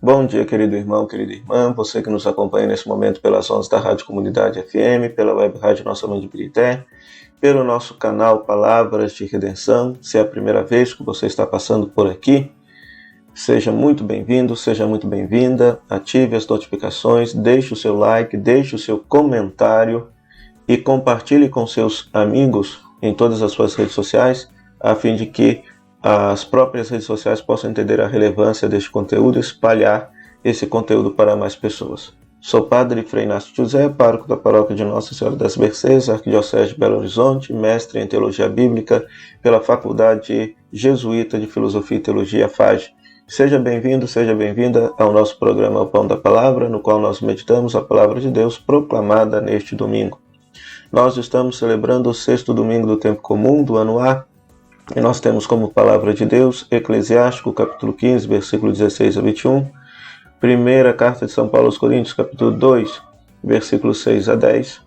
Bom dia, querido irmão, querida irmã, você que nos acompanha nesse momento pelas ondas da Rádio Comunidade FM, pela web rádio Nossa Mãe de Birité, pelo nosso canal Palavras de Redenção. Se é a primeira vez que você está passando por aqui, seja muito bem-vindo, seja muito bem-vinda, ative as notificações, deixe o seu like, deixe o seu comentário e compartilhe com seus amigos em todas as suas redes sociais, a fim de que as próprias redes sociais possam entender a relevância deste conteúdo e espalhar esse conteúdo para mais pessoas. Sou Padre Frei Inácio José, pároco da paróquia de Nossa Senhora das Mercês, Arquidiocese de Belo Horizonte, mestre em Teologia Bíblica pela Faculdade Jesuíta de Filosofia e Teologia, FAGE. Seja bem-vindo, seja bem-vinda ao nosso programa O Pão da Palavra, no qual nós meditamos a Palavra de Deus proclamada neste domingo. Nós estamos celebrando o 6º domingo do tempo comum do ano A, e nós temos como palavra de Deus Eclesiástico, capítulo 15, versículo 16 a 21, primeira carta de São Paulo aos Coríntios, capítulo 2, versículo 6 a 10,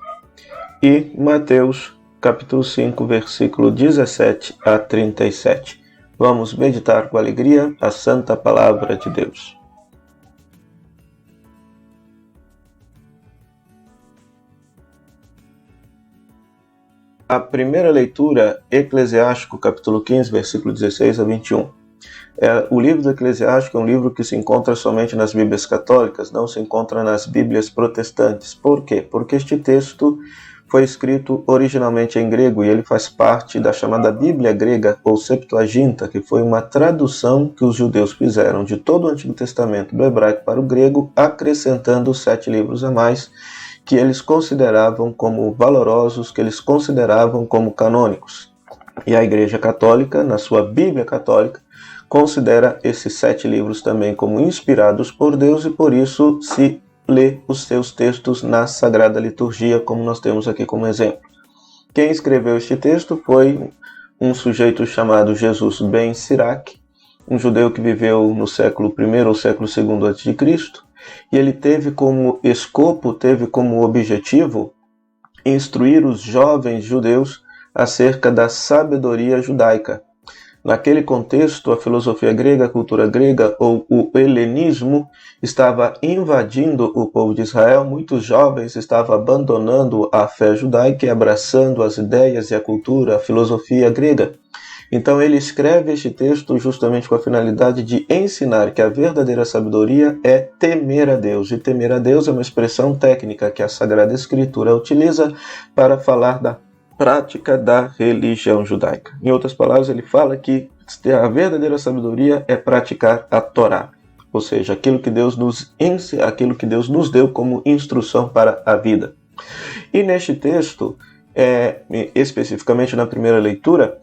e Mateus, capítulo 5, versículo 17 a 37. Vamos meditar com alegria a santa palavra de Deus. A primeira leitura, Eclesiástico, capítulo 15, versículo 16 a 21. O livro do Eclesiástico é um livro que se encontra somente nas Bíblias católicas, não se encontra nas Bíblias protestantes. Por quê? Porque este texto foi escrito originalmente em grego e ele faz parte da chamada Bíblia grega ou Septuaginta, que foi uma tradução que os judeus fizeram de todo o Antigo Testamento do hebraico para o grego, acrescentando 7 livros a mais, que eles consideravam como valorosos, que eles consideravam como canônicos. E a Igreja Católica, na sua Bíblia Católica, considera esses 7 livros também como inspirados por Deus e por isso se lê os seus textos na Sagrada Liturgia, como nós temos aqui como exemplo. Quem escreveu este texto foi um sujeito chamado Jesus ben Sirac, um judeu que viveu no século I ou século II a.C., e ele teve como escopo, teve como objetivo instruir os jovens judeus acerca da sabedoria judaica. Naquele contexto, a filosofia grega, a cultura grega ou o helenismo estava invadindo o povo de Israel. Muitos jovens estavam abandonando a fé judaica e abraçando as ideias e a cultura, a filosofia grega. Então ele escreve este texto justamente com a finalidade de ensinar que a verdadeira sabedoria é temer a Deus. E temer a Deus é uma expressão técnica que a Sagrada Escritura utiliza para falar da prática da religião judaica. Em outras palavras, ele fala que a verdadeira sabedoria é praticar a Torá, ou seja, aquilo que Deus nos deu como instrução para a vida. E neste texto, especificamente na primeira leitura,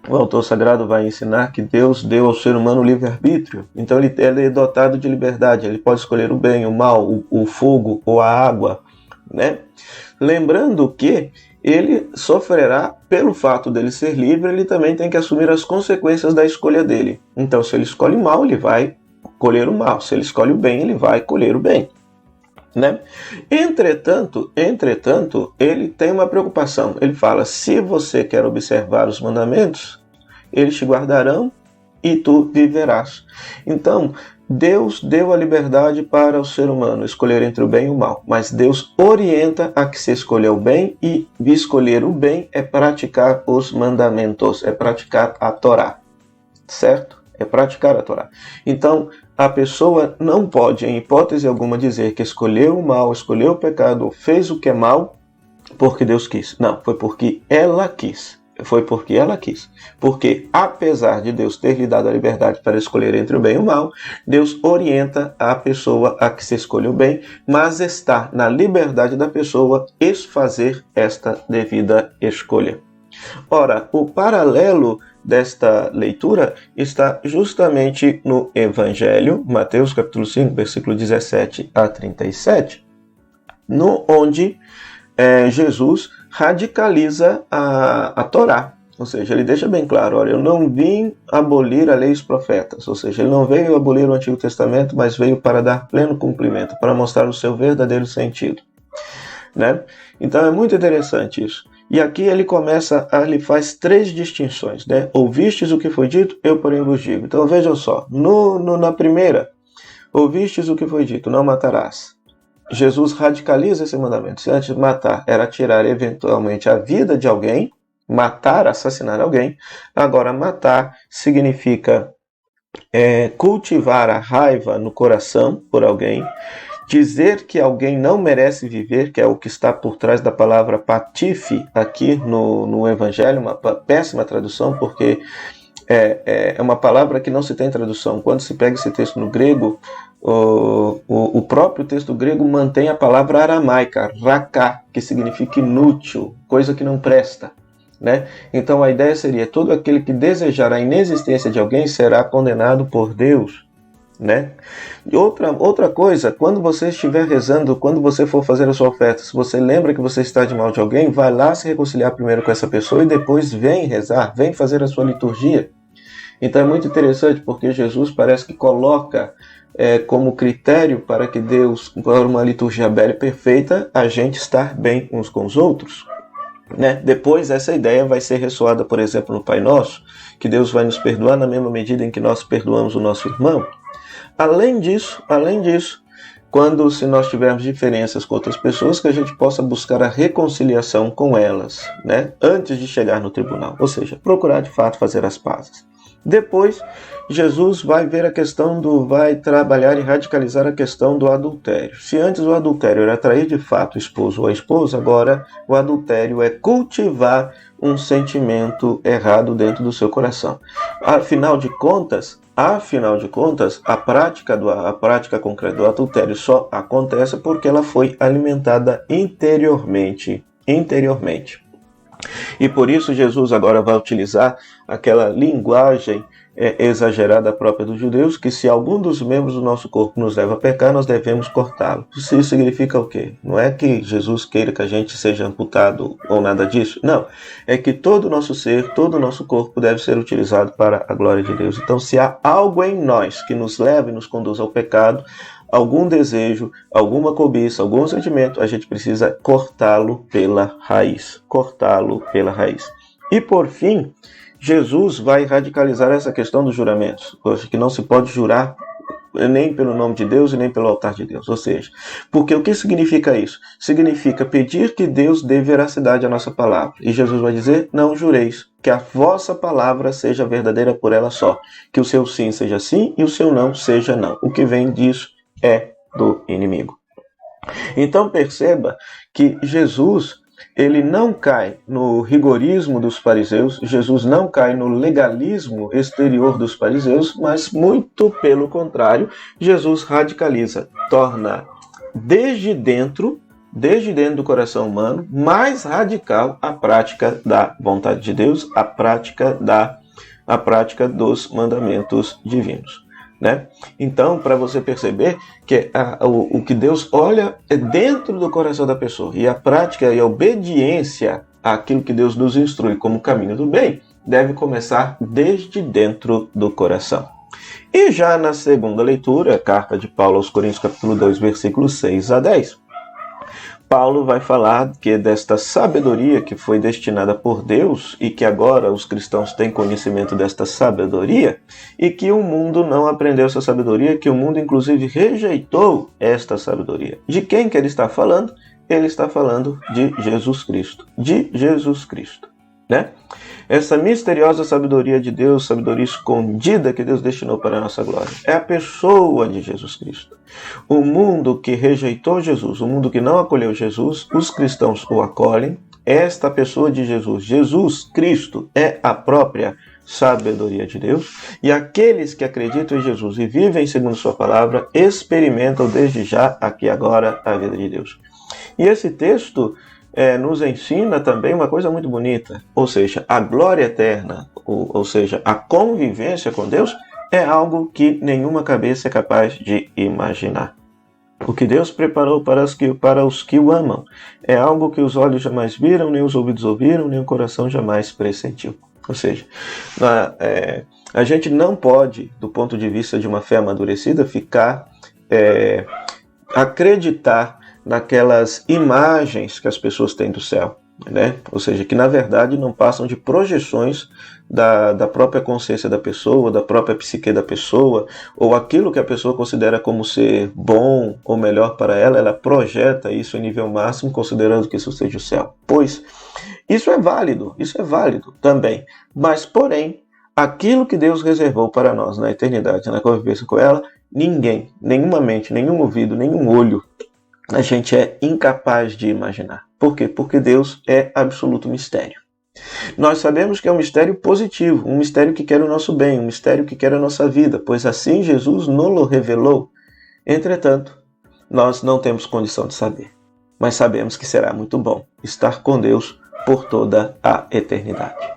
o autor sagrado vai ensinar que Deus deu ao ser humano o livre-arbítrio. Então ele é dotado de liberdade, ele pode escolher o bem, o mal, o fogo ou a água, né? Lembrando que ele sofrerá, pelo fato dele ser livre, ele também tem que assumir as consequências da escolha dele. Então se ele escolhe o mal, ele vai colher o mal. Se ele escolhe o bem, ele vai colher o bem, né? Entretanto, ele tem uma preocupação. Ele fala, se você quer observar os mandamentos, eles te guardarão e tu viverás. Então, Deus deu a liberdade para o ser humano escolher entre o bem e o mal, mas Deus orienta a que se escolha o bem, e escolher o bem é praticar os mandamentos, é praticar a Torá, certo? É praticar a Torá. Então, a pessoa não pode, em hipótese alguma, dizer que escolheu o mal, escolheu o pecado, ou fez o que é mal, porque Deus quis. Não, foi porque ela quis. Porque, apesar de Deus ter lhe dado a liberdade para escolher entre o bem e o mal, Deus orienta a pessoa a que se escolha o bem, mas está na liberdade da pessoa fazer esta devida escolha. Ora, o paralelo desta leitura está justamente no Evangelho, Mateus capítulo 5, versículo 17 a 37, onde Jesus radicaliza a Torá. Ou seja, ele deixa bem claro, olha, eu não vim abolir a lei e os profetas. Ou seja, ele não veio abolir o Antigo Testamento, mas veio para dar pleno cumprimento, para mostrar o seu verdadeiro sentido, né? Então é muito interessante isso. E aqui ele faz 3 distinções, né? Ouvistes o que foi dito, eu porém vos digo. Então vejam só, na primeira, Ouvistes o que foi dito, não matarás. Jesus radicaliza esse mandamento. Se antes matar era tirar eventualmente a vida de alguém, matar, assassinar alguém, agora matar significa cultivar a raiva no coração por alguém, dizer que alguém não merece viver, que é o que está por trás da palavra patife aqui no Evangelho, uma péssima tradução, porque é uma palavra que não se tem tradução. Quando se pega esse texto no grego, o próprio texto grego mantém a palavra aramaica, raká, que significa inútil, coisa que não presta. Né? Então a ideia seria: todo aquele que desejar a inexistência de alguém será condenado por Deus. Né? E outra coisa, quando você estiver rezando, quando você for fazer a sua oferta, se você lembra que você está de mal de alguém, vai lá se reconciliar primeiro com essa pessoa e depois vem rezar, vem fazer a sua liturgia. Então é muito interessante, porque Jesus parece que coloca como critério para que Deus, para uma liturgia bela e perfeita, a gente estar bem uns com os outros. Né? Depois essa ideia vai ser ressoada, por exemplo, no Pai Nosso, que Deus vai nos perdoar na mesma medida em que nós perdoamos o nosso irmão. Além disso, se nós tivermos diferenças com outras pessoas, que a gente possa buscar a reconciliação com elas, né? Antes de chegar no tribunal, ou seja, procurar de fato fazer as pazes. Depois, Jesus vai trabalhar e radicalizar a questão do adultério. Se antes o adultério era trair de fato o esposo ou a esposa, agora o adultério é cultivar um sentimento errado dentro do seu coração. Afinal de contas, a prática concreta do adultério só acontece porque ela foi alimentada interiormente. E por isso Jesus agora vai utilizar aquela linguagem exagerada própria dos judeus, que se algum dos membros do nosso corpo nos leva a pecar, nós devemos cortá-lo. Isso significa o quê? Não é que Jesus queira que a gente seja amputado ou nada disso. Não. É que todo o nosso ser, todo o nosso corpo deve ser utilizado para a glória de Deus. Então, se há algo em nós que nos leva e nos conduz ao pecado, algum desejo, alguma cobiça, algum sentimento, a gente precisa cortá-lo pela raiz. E por fim, Jesus vai radicalizar essa questão dos juramentos, que não se pode jurar nem pelo nome de Deus e nem pelo altar de Deus. Ou seja, porque o que significa isso? Significa pedir que Deus dê veracidade à nossa palavra. E Jesus vai dizer: não jureis, que a vossa palavra seja verdadeira por ela só, que o seu sim seja sim e o seu não seja não. O que vem disso é do inimigo. Então perceba que Jesus, ele não cai no rigorismo dos fariseus, Jesus não cai no legalismo exterior dos fariseus, mas muito pelo contrário, Jesus radicaliza, torna desde dentro do coração humano mais radical a prática da vontade de Deus, a prática dos mandamentos divinos. Né? Então, para você perceber que o que Deus olha é dentro do coração da pessoa, e a prática e a obediência àquilo que Deus nos instrui como caminho do bem deve começar desde dentro do coração. E já na segunda leitura, a carta de Paulo aos Coríntios, capítulo 2, versículos 6 a 10, Paulo vai falar que desta sabedoria que foi destinada por Deus e que agora os cristãos têm conhecimento desta sabedoria, e que o mundo não aprendeu essa sabedoria, que o mundo inclusive rejeitou esta sabedoria. De quem que ele está falando? Ele está falando de Jesus Cristo. Né? Essa misteriosa sabedoria de Deus, sabedoria escondida que Deus destinou para a nossa glória, é a pessoa de Jesus Cristo. O mundo que rejeitou Jesus, o mundo que não acolheu Jesus, os cristãos o acolhem. Esta pessoa de Jesus, Jesus Cristo, é a própria sabedoria de Deus, e aqueles que acreditam em Jesus e vivem segundo sua palavra, experimentam desde já, aqui e agora, a vida de Deus. E esse texto nos ensina também uma coisa muito bonita, ou seja, a glória eterna, ou seja, a convivência com Deus, é algo que nenhuma cabeça é capaz de imaginar. O que Deus preparou para os que o amam é algo que os olhos jamais viram, nem os ouvidos ouviram, nem o coração jamais pressentiu. Ou seja, a gente não pode, do ponto de vista de uma fé amadurecida, acreditar naquelas imagens que as pessoas têm do céu. né? Ou seja, que na verdade não passam de projeções da própria consciência da pessoa, da própria psique da pessoa, ou aquilo que a pessoa considera como ser bom ou melhor para ela, ela projeta isso em nível máximo, considerando que isso seja o céu. Pois isso é válido também, mas porém, aquilo que Deus reservou para nós na eternidade, na convivência com ela, ninguém, nenhuma mente, nenhum ouvido, nenhum olho, a gente é incapaz de imaginar. Por quê? Porque Deus é absoluto mistério. Nós sabemos que é um mistério positivo, um mistério que quer o nosso bem, um mistério que quer a nossa vida, pois assim Jesus nos revelou. Entretanto, nós não temos condição de saber, mas sabemos que será muito bom estar com Deus por toda a eternidade.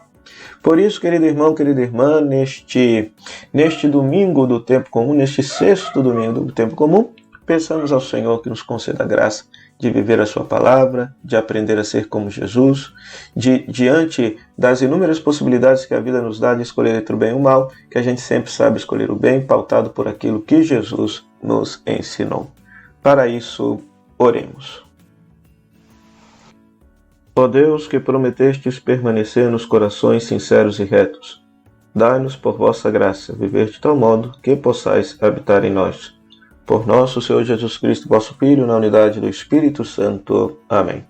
Por isso, querido irmão, querida irmã, neste domingo do tempo comum, neste sexto domingo do tempo comum, peçamos ao Senhor que nos conceda a graça de viver a sua palavra, de aprender a ser como Jesus, diante das inúmeras possibilidades que a vida nos dá de escolher entre o bem e o mal, que a gente sempre sabe escolher o bem, pautado por aquilo que Jesus nos ensinou. Para isso, oremos. Ó Deus, que prometestes permanecer nos corações sinceros e retos, dai-nos por vossa graça viver de tal modo que possais habitar em nós. Por nosso Senhor Jesus Cristo, vosso Filho, na unidade do Espírito Santo. Amém.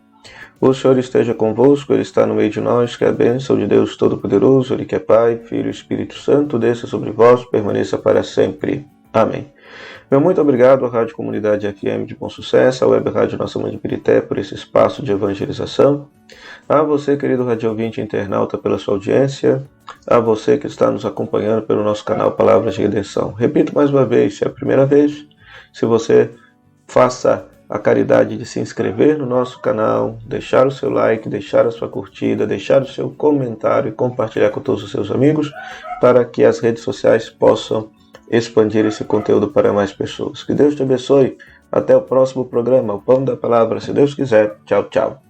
O Senhor esteja convosco, Ele está no meio de nós, que a bênção de Deus Todo-Poderoso, Ele que é Pai, Filho e Espírito Santo, desça sobre vós, permaneça para sempre. Amém. Meu muito obrigado à Rádio Comunidade FM de Bom Sucesso, à Web Rádio Nossa Mãe de Pirité, por esse espaço de evangelização. A você, querido rádio ouvinte internauta, pela sua audiência. A você que está nos acompanhando pelo nosso canal Palavras de Redenção. Repito mais uma vez, se é a primeira vez, se você faça a caridade de se inscrever no nosso canal, deixar o seu like, deixar a sua curtida, deixar o seu comentário e compartilhar com todos os seus amigos, para que as redes sociais possam expandir esse conteúdo para mais pessoas. Que Deus te abençoe. Até o próximo programa, o Pão da Palavra, se Deus quiser. Tchau, tchau.